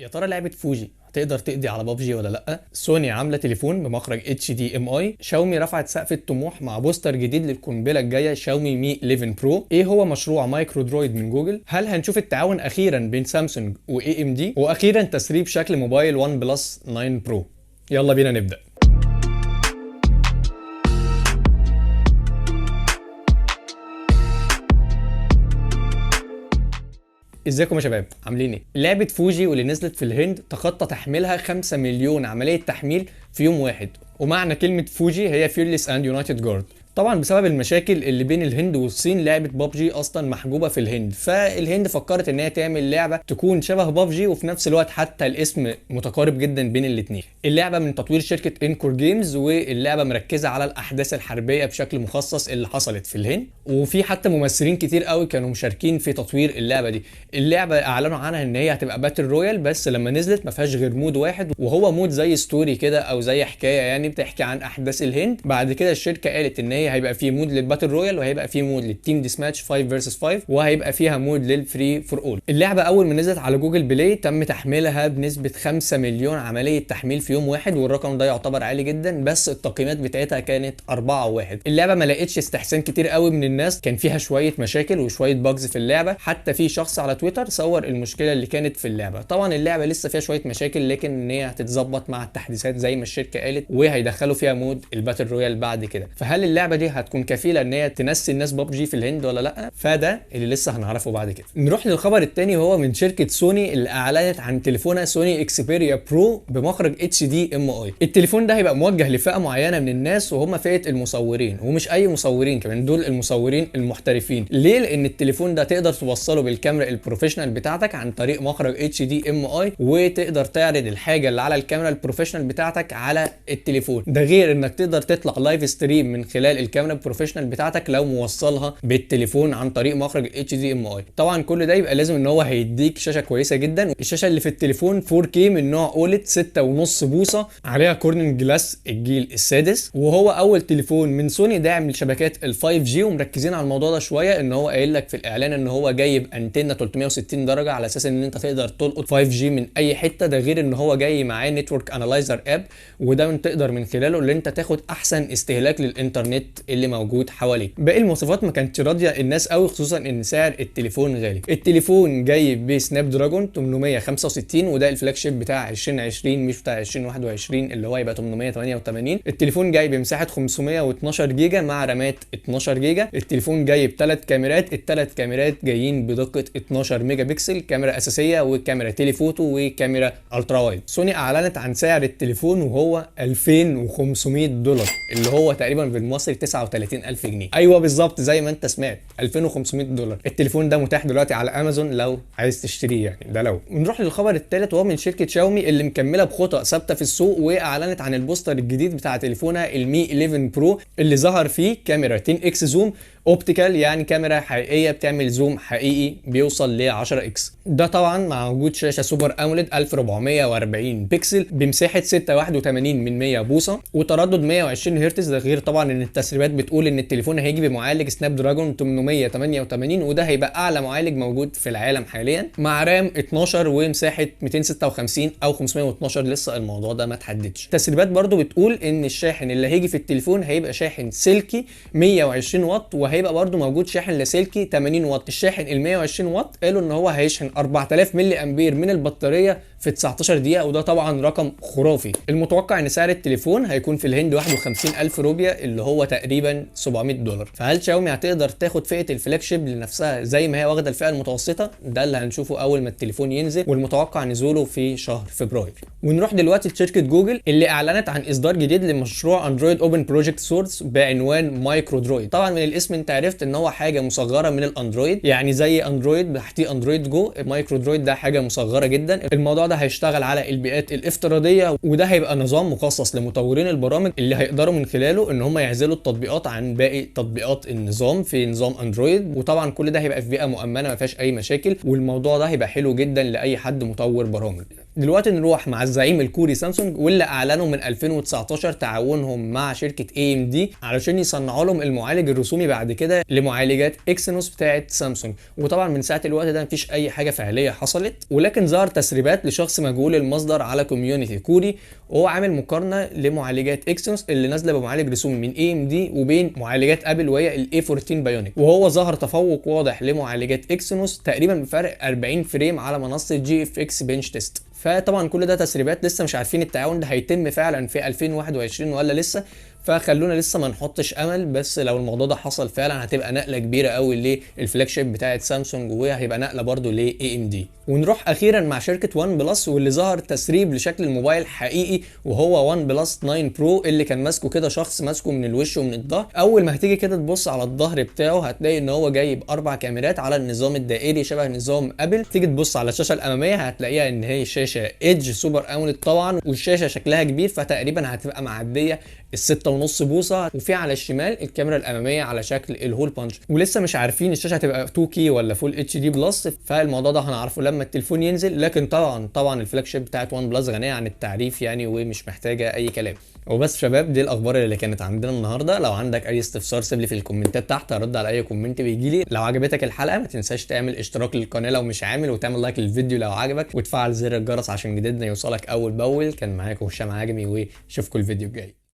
يا ترى لعبة فوجي هتقدر تقضي على بابجي ولا لا؟ سوني عامله تليفون بمخرج HDMI، شاومي رفعت سقف الطموح مع بوستر جديد للقنبله الجايه شاومي مي 11 برو. ايه هو مشروع مايكرو درويد من جوجل؟ هل هنشوف التعاون اخيرا بين سامسونج و AMD؟ واخيرا تسريب شكل موبايل ون بلس 9 برو. يلا بينا نبدا. ازيكم يا شباب، عاملين ايه؟ لعبة فوجي واللي نزلت في الهند تخطى تحميلها 5 مليون عملية تحميل في يوم واحد، ومعنى كلمة فوجي هي Fearless and United Guard. طبعا بسبب المشاكل اللي بين الهند والصين لعبة بابجي اصلا محجوبة في الهند، فالهند فكرت ان هي تعمل لعبة تكون شبه بابجي وفي نفس الوقت حتى الاسم متقارب جدا بين الاتنين. اللعبة من تطوير شركة انكور جيمز، واللعبة مركزة على الاحداث الحربية بشكل مخصص اللي حصلت في الهند، وفي حتى ممثلين كتير قوي كانوا مشاركين في تطوير اللعبة دي. اللعبة اعلنوا عنها ان هي هتبقى باتل رويال، بس لما نزلت ما فيهاش غير مود واحد، وهو مود زي ستوري كده او زي حكاية يعني بتحكي عن احداث الهند. بعد كده الشركة قالت ان هي هيبقى في مود للباتل رويال، وهيبقى في مود للتيم ديس ماتش 5 فيرسس 5، وهيبقى فيها مود للفري فور اول. اللعبه اول ما نزلت على جوجل بلاي تم تحميلها بنسبه 5 مليون عمليه تحميل في يوم واحد، والرقم ده يعتبر عالي جدا، بس التقييمات بتاعتها كانت 4.1. اللعبه ما لقتش استحسان كتير قوي من الناس، كان فيها شويه مشاكل وشويه باجز في اللعبه، حتى في شخص على تويتر صور المشكله اللي كانت في اللعبه. طبعا اللعبه لسه فيها شويه مشاكل، لكن ان هي هتتظبط مع التحديثات زي ما الشركه قالت، وهيدخلوا فيها مود الباتل رويال بعد كده. فهل اللعبه دي هتكون كفيله ان هي تنسي الناس بابجي في الهند ولا لا؟ فده اللي لسه هنعرفه بعد كده. نروح للخبر الثاني، وهو من شركه سوني اللي اعلنت عن تليفونها سوني اكسبيريا برو بمخرج HDMI. التليفون ده هيبقى موجه لفئه معينه من الناس، وهم فئه المصورين، ومش اي مصورين كمان، دول المصورين المحترفين. ليه؟ لان التليفون ده تقدر توصله بالكاميرا البروفيشنال بتاعتك عن طريق مخرج HDMI، وتقدر تعرض الحاجه اللي على الكاميرا البروفيشنال بتاعتك على التليفون. ده غير انك تقدر تطلع لايف ستريم من خلال الكاميرا البروفيشنال بتاعتك لو موصلها بالتليفون عن طريق مخرج HDMI. طبعا كل ده يبقى لازم ان هو هيديك شاشه كويسه جدا. الشاشه اللي في التليفون 4K من نوع OLED 6.5 بوصه، عليها كورنينج جلاس الجيل السادس، وهو اول تليفون من سوني داعم لشبكات ال 5G، ومركزين على الموضوع ده شويه، ان هو قايل لك في الاعلان ان هو جايب انتنه 360 درجه على اساس ان انت تقدر تلقط 5G من اي حته. ده غير ان هو جاي معاه نتورك انالايزر اب، وده تقدر من خلاله ان انت تاخد احسن استهلاك للانترنت اللي موجود حواليك. باقي المواصفات ما كانتش راضيه الناس قوي، خصوصا ان سعر التليفون غالي. التليفون جاي بسناب دراجون 865، وده الفلاج شيب بتاع 2020 مش بتاع 2021 اللي هو يبقى 888. التليفون جاي بمساحه 512 جيجا مع رامات 12 جيجا. التليفون جاي بثلاث كاميرات، الثلاث كاميرات جايين بدقه 12 ميجا بكسل، كاميرا اساسيه وكاميرا تيليفوتو وكاميرا الترا وايد. سوني اعلنت عن سعر التليفون وهو $2500، اللي هو تقريبا بالمصري 39000 جنيه. ايوه بالظبط زي ما انت سمعت، $2500. التليفون ده متاح دلوقتي على امازون لو عايز تشتريه يعني، ده لو. نروح للخبر الثالث، وهو من شركه شاومي اللي مكمله بخطى ثابته في السوق، واعلنت عن البوستر الجديد بتاع تليفونها المي 11 برو، اللي ظهر فيه كاميرا 10x زوم اوبتيكال، يعني كاميرا حقيقيه بتعمل زوم حقيقي بيوصل ل 10x. ده طبعا مع وجود شاشه سوبر اموليد 1440 بكسل بمساحه 6.81 بوصه وتردد 120 هرتز. ده غير طبعا ان التسريبات بتقول ان التليفون هيجي بمعالج سناب دراجون 888، وده هيبقى اعلى معالج موجود في العالم حاليا، مع رام 12 ومساحه 256 او 512، لسه الموضوع ده ما اتحددش. التسريبات برضو بتقول ان الشاحن اللي هيجي في التليفون هيبقى شاحن سلكي 120 واط، وهيبقى برضو موجود شاحن لاسلكي 80 واط. الشاحن ال 120 واط قالوا ان هو هيشحن 4000 ملي امبير من البطاريه في 19 دقيقه، وده طبعا رقم خرافي. المتوقع ان سعر التليفون هيكون في الهند 51000 روبيا، اللي هو تقريبا $700. فهل شاومي هتقدر تاخد فئه الفلاج شيب لنفسها زي ما هي واخده الفئه المتوسطه؟ ده اللي هنشوفه اول ما التليفون ينزل، والمتوقع نزوله في شهر فبراير. ونروح دلوقتي لشركه جوجل اللي اعلنت عن اصدار جديد لمشروع اندرويد اوبن بروجكت سورس بعنوان مايكرو درويد. طبعا من الاسم انت عرفت ان هو حاجه مصغره من الاندرويد، يعني زي اندرويد تحتيه اندرويد جو، مايكرو درويد ده حاجه مصغره جدا. الموضوع ده هيشتغل على البيئات الافتراضيه، وده هيبقى نظام مخصص لمطورين البرامج اللي هيقدروا من خلاله ان هم يعزلوا التطبيقات عن باقي تطبيقات النظام في نظام اندرويد. وطبعا كل ده هيبقى في بيئه مؤمنه ما فيهاش اي مشاكل، والموضوع ده هيبقى حلو جدا لاي حد مطور برامج. دلوقتي نروح مع الزعيم الكوري سامسونج، واللي اعلنوا من 2019 تعاونهم مع شركه AMD علشان يصنعوا لهم المعالج الرسومي بعد بعد كده لمعالجات اكسينوس بتاعه سامسونج. وطبعا من ساعه الوقت ده مفيش اي حاجه فعليه حصلت، ولكن ظهر تسريبات لشخص مجهول المصدر على كوميونتي كوري، وهو عامل مقارنه لمعالجات اكسينوس اللي نازله بمعالج رسومي من اي ام دي وبين معالجات ابل وهي الاي 14 بايونيك، وهو ظهر تفوق واضح لمعالجات اكسينوس تقريبا بفرق 40 فريم على منصه جي اف اكس بنش تيست. فطبعا كل ده تسريبات، لسه مش عارفين التعاون ده هيتم فعلا في 2021 ولا لسه، فخلونا لسه ما نحطش امل. بس لو الموضوع ده حصل فعلا هتبقى نقله كبيره قوي للفلاج شيب بتاعه سامسونج، وهيبقى نقله برده لاي ام دي. ونروح اخيرا مع شركه وان بلس، واللي ظهر تسريب لشكل الموبايل حقيقي، وهو وان بلس 9 برو اللي كان ماسكه كده شخص ماسكه من الوش ومن الظهر. اول ما هتيجي كده تبص على الظهر بتاعه هتلاقي ان هو جايب 4 كاميرات على النظام الدائري شبه نظام ابل. تيجي تبص على الشاشه الاماميه هتلاقيها ان هي شاشه ايدج سوبر اموليد طبعا، والشاشه شكلها كبير فتقريبا هتبقى معديه ال6.5 بوصه. وفي على الشمال الكاميرا الاماميه على شكل الهول بانش، ولسه مش عارفين الشاشه هتبقى 2K ولا فول اتش دي بلس، فالموضوع ده هنعرفه لما التليفون ينزل. لكن طبعا الفلاج شيب بتاعت وان بلس غنيه عن التعريف يعني، ومش محتاجه اي كلام. وبس شباب، دي الاخبار اللي كانت عندنا النهارده. لو عندك اي استفسار سيب لي في الكومنتات تحت، هرد على اي كومنت بيجي لي. لو عجبتك الحلقه ما تنساش تعمل اشتراك للقناه لو مش عامل، وتعمل لايك للفيديو لو عجبك، وتفعل زر الجرس عشان جديدنا يوصلك اول باول. كان معاكم هشام عجمي، واشوفكم الفيديو الجاي.